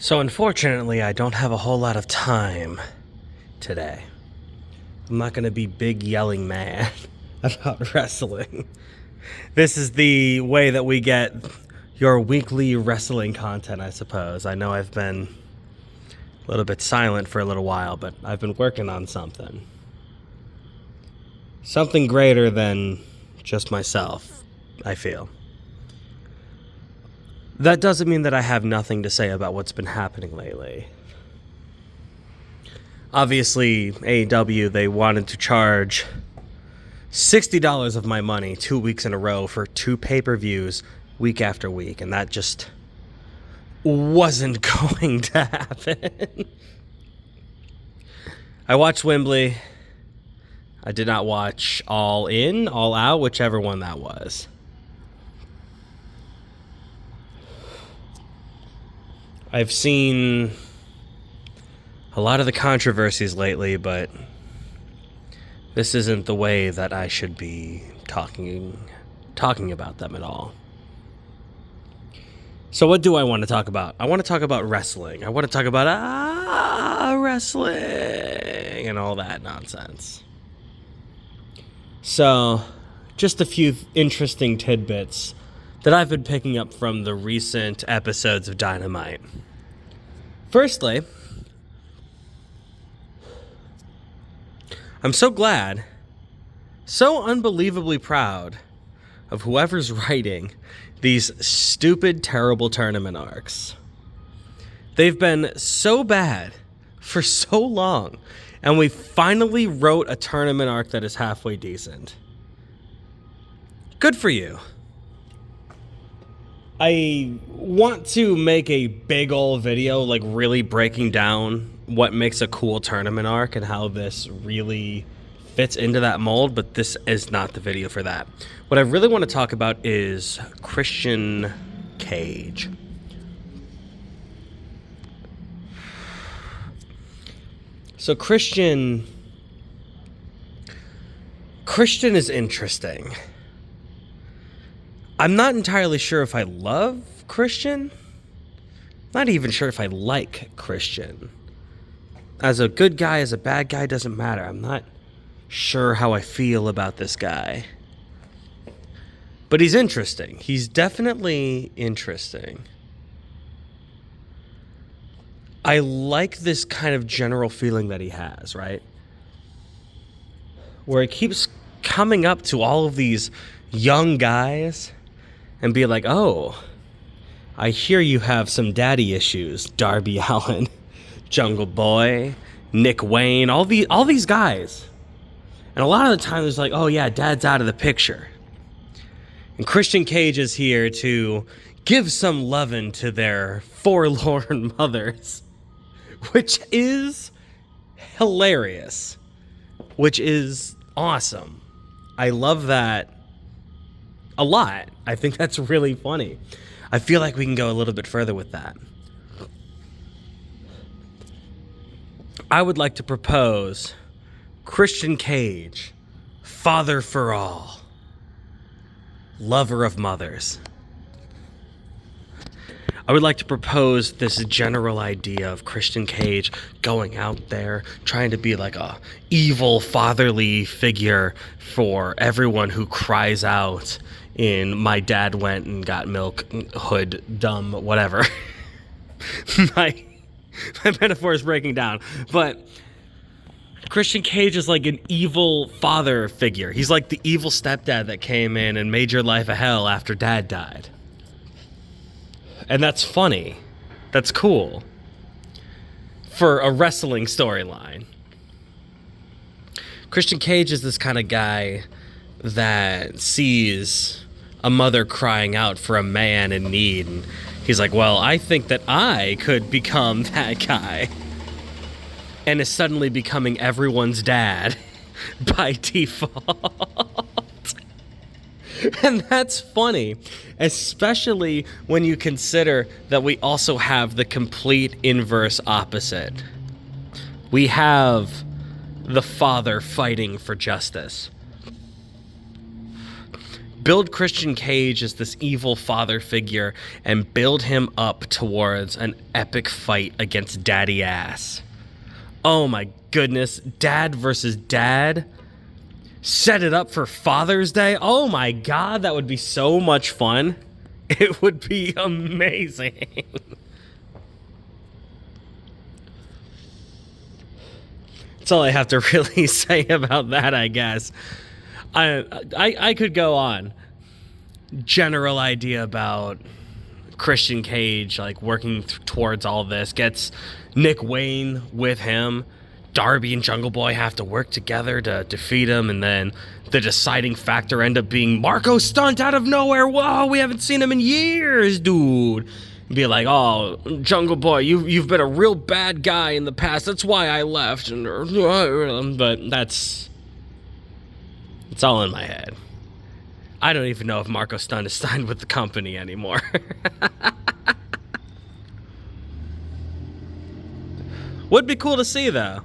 So unfortunately, I don't have a whole lot of time today. I'm not going to be big yelling mad about wrestling. This is the way that we get your weekly wrestling content, I suppose. I know I've been a little bit silent for a little while, but I've been working on something. Something greater than just myself, I feel. That doesn't mean that I have nothing to say about what's been happening lately. Obviously, AEW, they wanted to charge $60 of my money 2 weeks in a row for 2 pay-per-views week after week, and that just wasn't going to happen. I watched Wembley. I did not watch All In, All Out, whichever one that was. I've seen a lot of the controversies lately, but this isn't the way that I should be talking about them at all. So what do I want to talk about? I want to talk about wrestling. I want to talk about wrestling and all that nonsense. So, just a few interesting tidbits that I've been picking up from the recent episodes of Dynamite. Firstly, I'm so glad, so unbelievably proud of whoever's writing these stupid, terrible tournament arcs. They've been so bad for so long, and we finally wrote a tournament arc that is halfway decent. Good for you. I want to make a big old video, like really breaking down what makes a cool tournament arc and how this really fits into that mold, but this is not the video for that. What I really want to talk about is Christian Cage. So Christian is interesting. I'm not entirely sure if I love Christian. Not even sure if I like Christian. As a good guy, as a bad guy, doesn't matter. I'm not sure how I feel about this guy. But he's interesting. He's definitely interesting. I like this kind of general feeling that he has, right? Where he keeps coming up to all of these young guys and be like, oh, I hear you have some daddy issues, Darby Allin, Jungle Boy, Nick Wayne, all these guys. And a lot of the time it's like, oh yeah, dad's out of the picture. And Christian Cage is here to give some lovin' to their forlorn mothers, which is hilarious, which is awesome. I love that a lot. I think that's really funny. I feel like we can go a little bit further with that. I would like to propose Christian Cage, father for all, lover of mothers. I would like to propose this general idea of Christian Cage going out there, trying to be like a evil fatherly figure for everyone who cries out in "My dad went and got milk, hood, dumb, whatever." my metaphor is breaking down, but Christian Cage is like an evil father figure. He's like the evil stepdad that came in and made your life a hell after dad died. And that's funny. That's cool. For a wrestling storyline. Christian Cage is this kind of guy that sees a mother crying out for a man in need, and he's like, well, I think that I could become that guy. And is suddenly becoming everyone's dad by default. And that's funny, especially when you consider that we also have the complete inverse opposite. We have the father fighting for justice. build Christian Cage as this evil father figure and build him up towards an epic fight against Daddy Ass. Oh my goodness, dad versus dad. Set it up for Father's Day. Oh my god, that would be so much fun. It would be amazing. That's all I have to really say about that, I guess. I could go on. General idea about Christian Cage, like working towards all this, gets Nick Wayne with him. Darby and Jungle Boy have to work together to defeat him, and then the deciding factor end up being Marco Stunt out of nowhere. Whoa, we haven't seen him in years, dude. Be like, oh, Jungle Boy, you've been a real bad guy in the past. That's why I left. But it's all in my head. I don't even know if Marco Stunt is signed with the company anymore. Would be cool to see, though.